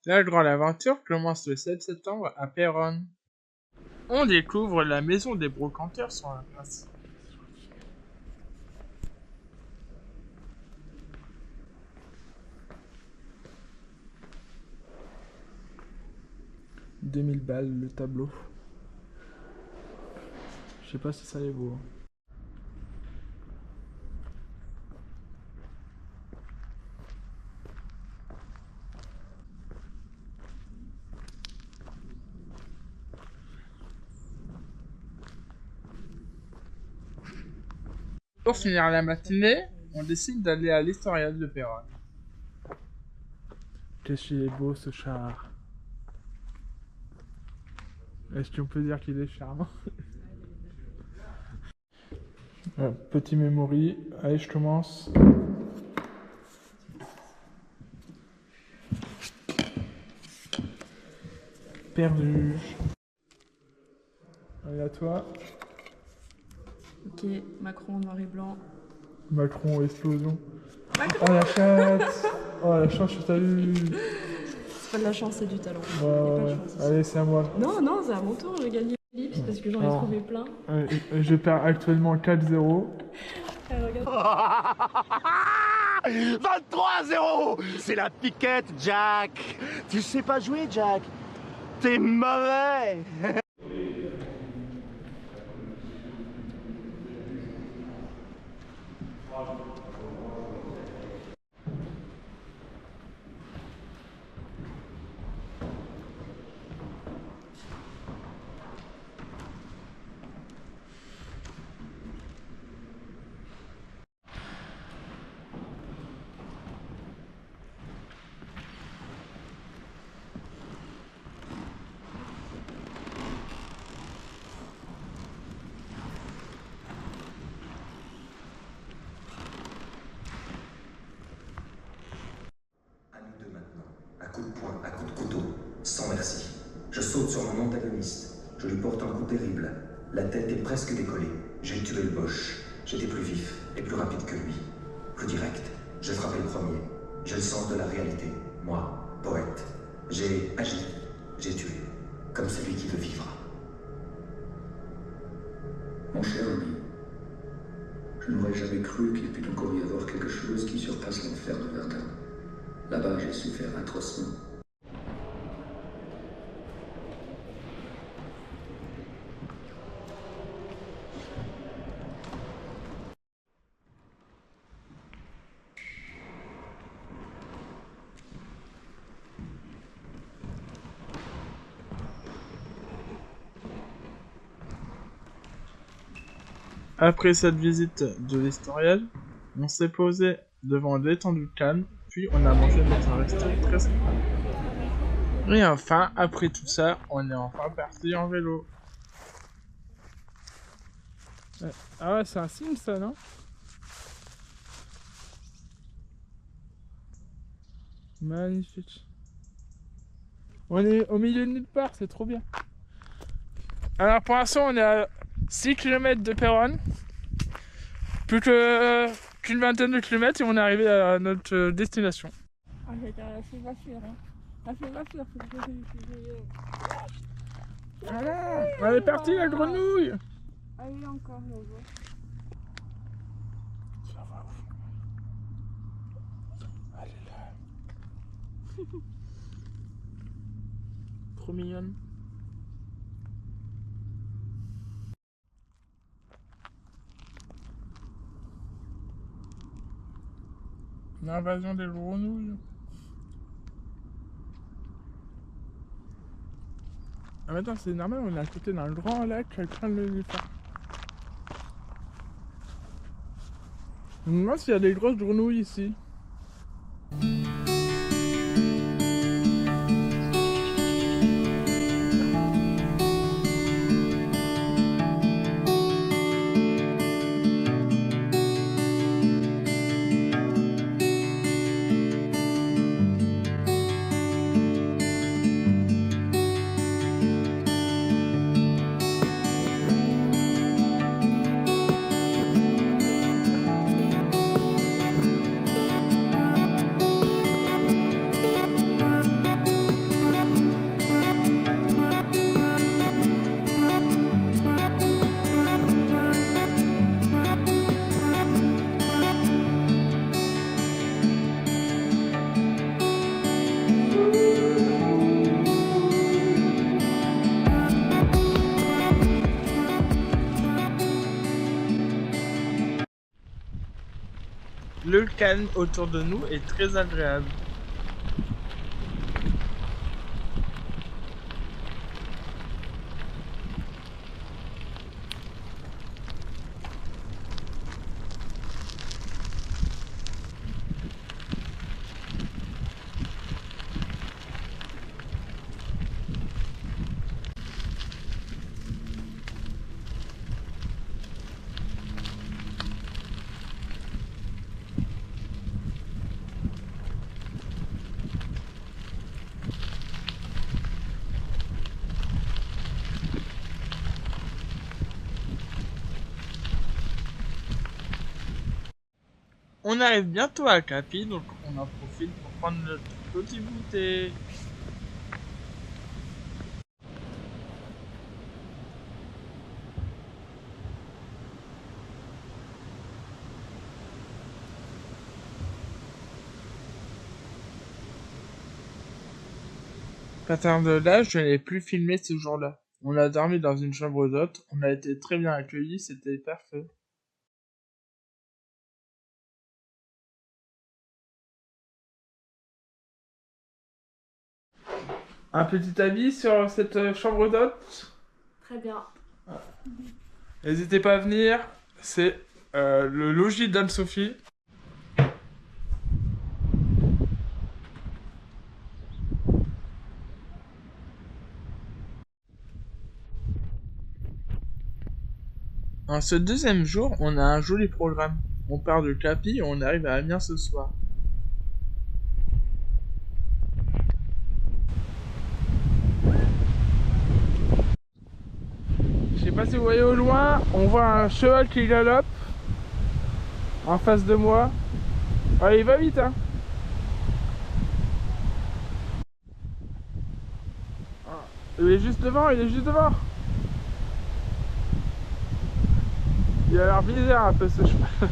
La grande aventure commence le 7 septembre à Péronne. On découvre la maison des brocanteurs sur la place. « 2000 balles le tableau. Je sais pas si ça les vaut. Pour finir la matinée, on décide d'aller à l'Historial de Péronne. Qu'est-ce qu'il est beau ce char. Est-ce qu'on peut dire qu'il est charmant? Petit memory, allez je commence. Perdu. Allez à toi. Ok, Macron noir et blanc. Macron explosion. Macron. Oh la chatte. Oh la chance que t'as eu. C'est pas de la chance, c'est du talent. Ouais, Y a pas de ouais. chance. Allez c'est à moi. Non, c'est à mon tour, j'ai gagné l'ellipse parce que j'en ai trouvé plein. Je perds actuellement 4-0. Regarde. 23-0. C'est la piquette, Jack. Tu sais pas jouer, Jack. T'es mauvais. À coups de poing, à coups de couteau, sans merci. Je saute sur mon antagoniste. Je lui porte un coup terrible. La tête est presque décollée. J'ai tué le Boche. J'étais plus vif et plus rapide que lui. Plus direct. J'ai frappé le premier. J'ai le sens de la réalité. Moi, poète. J'ai agi. J'ai tué. Comme celui qui veut vivre. Mon cher ami, je n'aurais jamais cru qu'il pût encore y avoir quelque chose qui surpasse l'enfer de Verdun. Là-bas, j'ai souffert atrocement. Après cette visite de l'Historial, on s'est posé devant l'étendue de Cannes, puis on a mangé dans un resto très sympa. Et enfin, après tout ça, on est enfin parti en vélo. Ah ouais, c'est un signe ça, non? Magnifique. On est au milieu de nulle part, c'est trop bien. Alors pour l'instant, on est à 6 km de Péronne. Plus qu'une vingtaine de kilomètres et on est arrivé à notre destination. Ah, j'ai fait ma fure, hein. Elle fait ma fure, faut que Voilà, elle est partie la grenouille. Allez, encore, là, Ça va. Elle est là. Trop mignonne. L'invasion des grenouilles. Ah mais attends, c'est normal, on est à côté d'un grand lac à train de le faire. Je me demande s'il y a des grosses grenouilles ici. le calme autour de nous est très agréable. On arrive bientôt à Capi, donc on en profite pour prendre notre petit goûter. Partant de là, je n'ai plus filmé ce jour-là. On a dormi dans une chambre d'hôte, on a été très bien accueillis, c'était parfait. Un petit avis sur cette chambre d'hôte? Très bien. N'hésitez pas à venir, c'est le logis d'Anne-Sophie. En ce deuxième jour, on a un joli programme. On part de Capi et on arrive à Amiens ce soir. Je sais pas si vous voyez au loin, on voit un cheval qui galope en face de moi. Ah, il va vite, hein. Il est juste devant, il est juste devant. Il a l'air bizarre un peu ce cheval.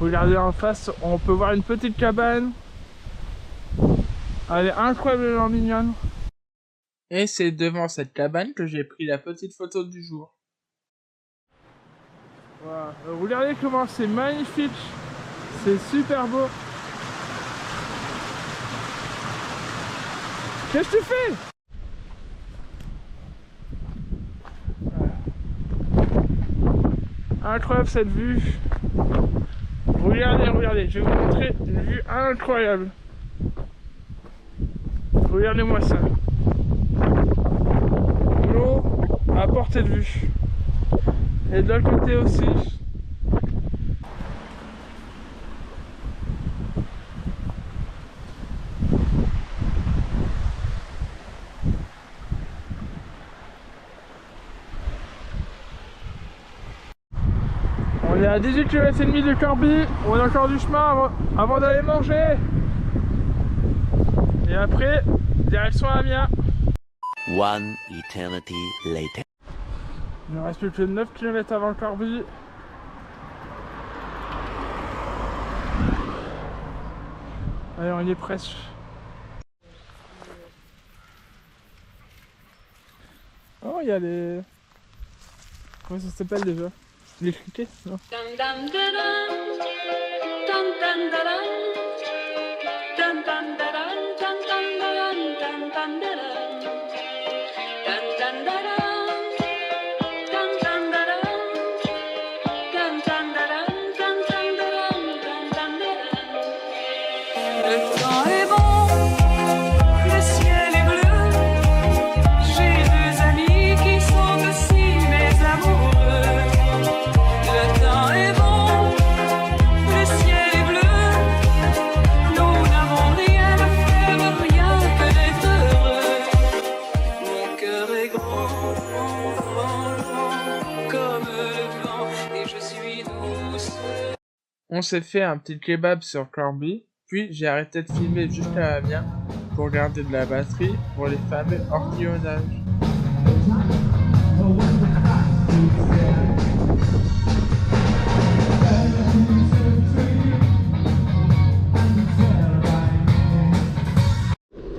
Regardez en face, on peut voir une petite cabane. Elle est incroyablement mignonne. Et c'est devant cette cabane que j'ai pris la petite photo du jour. Voilà. Regardez comment c'est magnifique. C'est super beau. Qu'est-ce que tu fais? Incroyable cette vue. Regardez, regardez, je vais vous montrer une vue incroyable. Regardez-moi ça. L'eau à portée de vue. Et de l'autre côté aussi. On est à 18 km et demi de Corbie, on a encore du chemin avant d'aller manger. Et après, direction Amiens. One eternity later. Il ne reste plus que 9 km avant Corbie. Allez, on y est presque. Oh, il y a les... Comment ça s'appelle déjà? Les criquets, non? On s'est fait un petit kebab sur Corbie, puis j'ai arrêté de filmer jusqu'à Amiens pour garder de la batterie pour les fameux ortillonnages.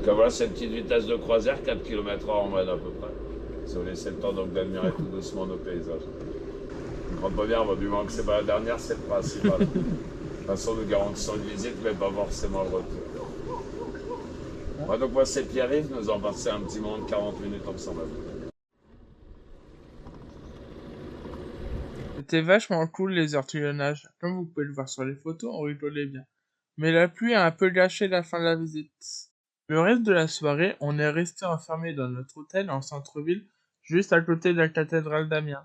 Donc voilà, c'est une petite vitesse de croisière, 4 km/h en moyenne à peu près. Si vous laissez le temps donc d'admirer tout doucement nos paysages. Je ne comprends pas bien, bon, du moment que c'est pas la dernière, c'est le principal. De toute façon, nous garantissons une visite, mais pas forcément le retour. Ouais, donc moi c'est Pierre-Yves, nous avons passé un petit moment de 40 minutes ensemble. C'était vachement cool les ortillonnages. Comme vous pouvez le voir sur les photos, on rigolait bien. Mais la pluie a un peu gâché la fin de la visite. Le reste de la soirée, on est resté enfermé dans notre hôtel en centre-ville, juste à côté de la cathédrale d'Amiens.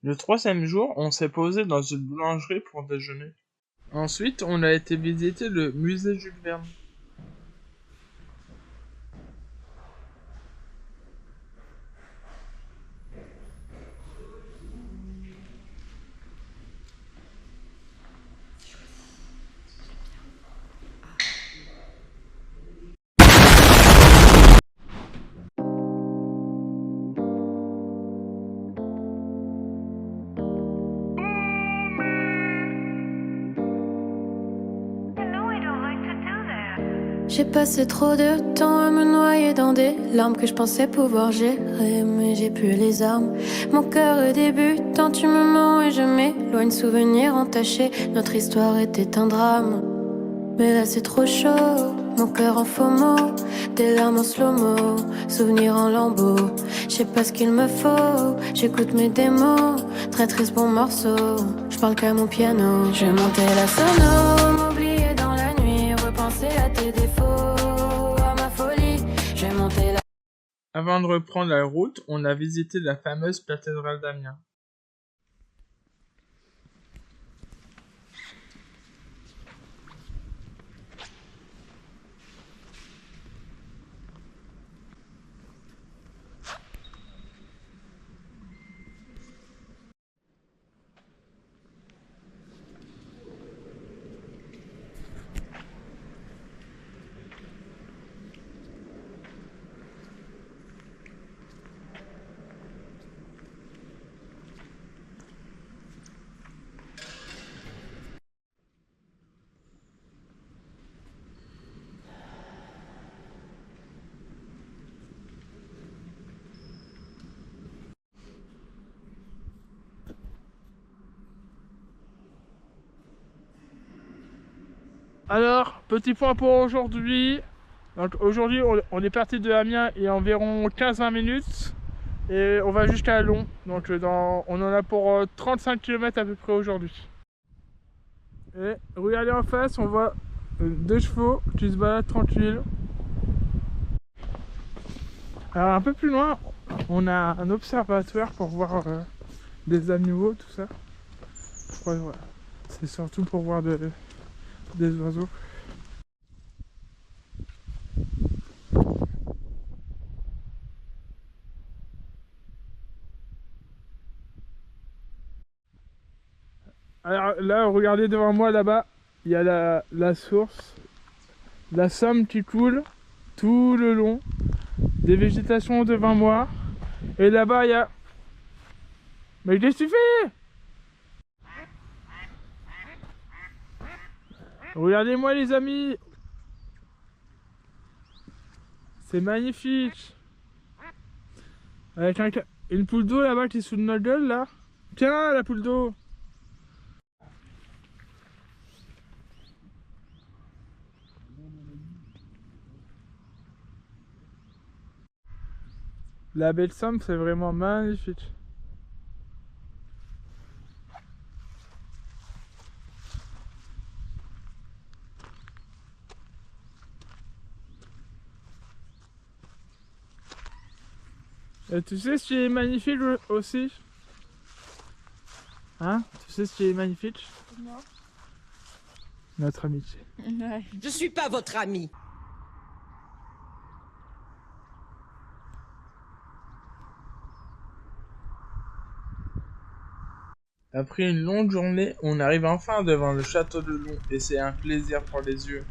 Le troisième jour, on s'est posé dans une boulangerie pour déjeuner. Ensuite, on a été visiter le musée Jules Verne. J'ai passé trop de temps à me noyer dans des larmes que je pensais pouvoir gérer, mais j'ai plus les armes. Mon cœur est débutant, tu me mens et je m'éloigne. Souvenirs entachés, notre histoire était un drame. Mais là c'est trop chaud, mon cœur en faux mots, des larmes en slow-mo, souvenirs en lambeaux. Je sais pas ce qu'il me faut, j'écoute mes démos, très triste bon morceau. Je parle qu'à mon piano, je vais monter la sono, m'oublier dans la nuit, repenser à tes défauts, à ma folie. Je vais monter la... Avant de reprendre la route, on a visité la fameuse cathédrale d'Amiens. Alors, petit point pour aujourd'hui. Donc aujourd'hui, on est parti de Amiens il y a environ 15-20 minutes. Et on va jusqu'à Long. Donc on en a pour 35 km à peu près aujourd'hui. Et regardez en face, on voit 2 chevaux qui se baladent tranquilles. Alors un peu plus loin, on a un observatoire pour voir des animaux, tout ça. Ouais, voilà. C'est surtout pour voir des oiseaux. Alors là, regardez devant moi là-bas, il y a la source, la Somme qui coule tout le long, des végétations devant moi, et là-bas il y a... Mais qu'est-ce que tu fais? Regardez-moi les amis, c'est magnifique. Avec une poule d'eau là-bas qui est sous notre gueule là. Tiens la poule d'eau. La baie de Somme, c'est vraiment magnifique. Et tu sais ce qui est magnifique aussi? Hein? Tu sais ce qui est magnifique? Non. Notre amitié. Ouais. Je suis pas votre ami. Après une longue journée, on arrive enfin devant le château de Long et c'est un plaisir pour les yeux.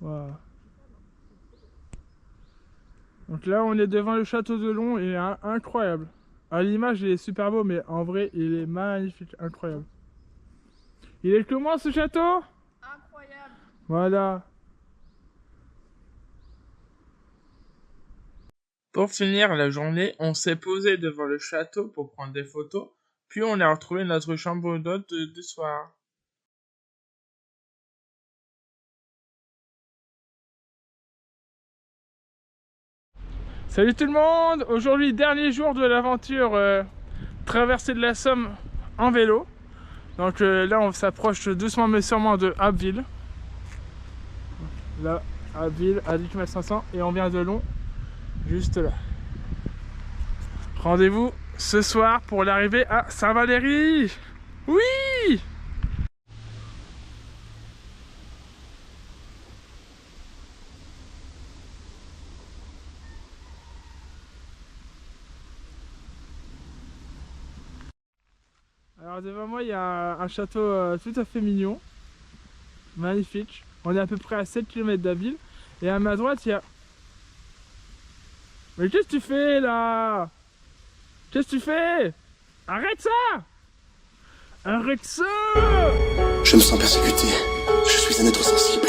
Voilà. Donc là, on est devant le château de Long, il est incroyable. À l'image, il est super beau, mais en vrai, il est magnifique, incroyable. Il est comment ce château? Incroyable. Voilà. Pour finir la journée, on s'est posé devant le château pour prendre des photos, puis on a retrouvé notre chambre d'hôte du soir. Salut tout le monde! Aujourd'hui, dernier jour de l'aventure traversée de la Somme en vélo. Donc là, on s'approche doucement mais sûrement de Abbeville. Là, Abbeville, à 10 km 500, et on vient de Long, juste là. Rendez-vous ce soir pour l'arrivée à Saint-Valery! Oui! Alors devant moi il y a un château tout à fait mignon, magnifique. On est à peu près à 7 km d'Abbeville et à ma droite il y a... Mais qu'est-ce que tu fais là? Qu'est-ce que tu fais? Arrête ça! Arrête ça! Je me sens persécuté. Je suis un être sensible.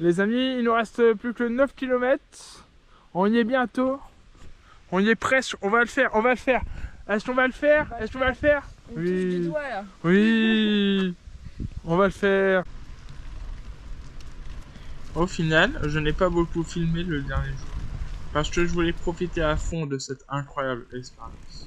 Les amis, il nous reste plus que 9 km. On y est bientôt. On y est presque. On va le faire. On va le faire. Est-ce qu'on va le faire? Est-ce qu'on va le faire? On touche du doigt là. Oui. On va le faire. Au final, je n'ai pas beaucoup filmé le dernier jour. Parce que je voulais profiter à fond de cette incroyable expérience.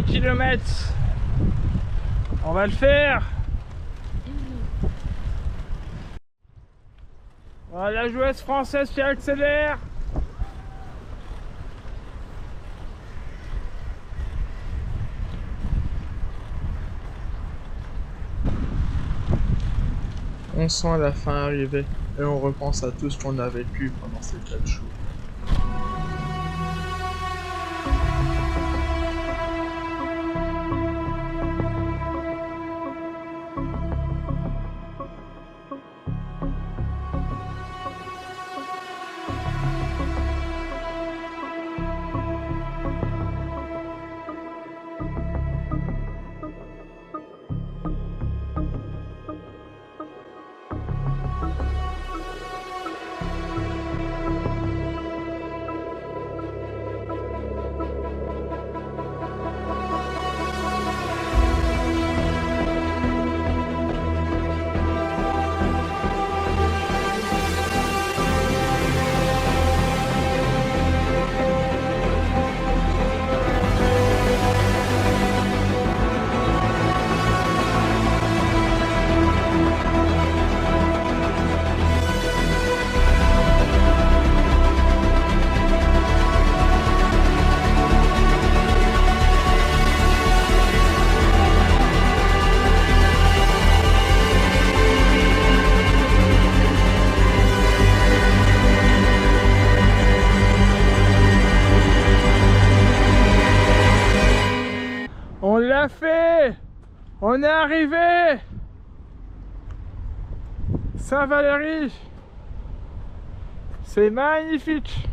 Kilomètres. On va le faire. Voilà la joueuse française qui accélère. On sent la fin arriver et on repense à tout ce qu'on a vécu pendant ces 4 jours. On l'a fait! On est arrivé! Saint-Valery! C'est magnifique!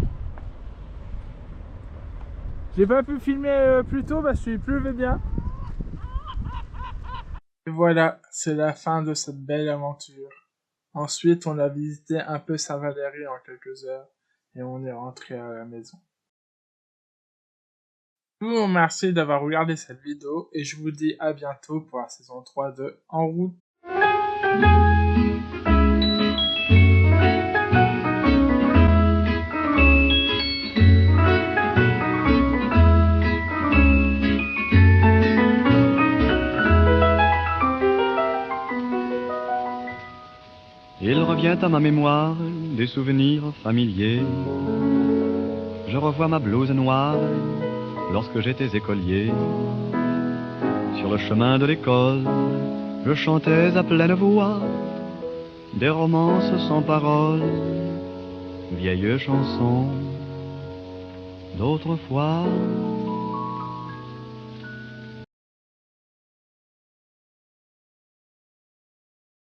J'ai pas pu filmer plus tôt parce qu'il pleuvait bien. Et voilà, c'est la fin de cette belle aventure. Ensuite, on a visité un peu Saint-Valery en quelques heures et on est rentré à la maison. Je vous remercie d'avoir regardé cette vidéo et je vous dis à bientôt pour la saison 3 de En route. Il revient à ma mémoire des souvenirs familiers. Je revois ma blouse noire lorsque j'étais écolier. Sur le chemin de l'école, je chantais à pleine voix des romances sans paroles, vieilles chansons d'autrefois.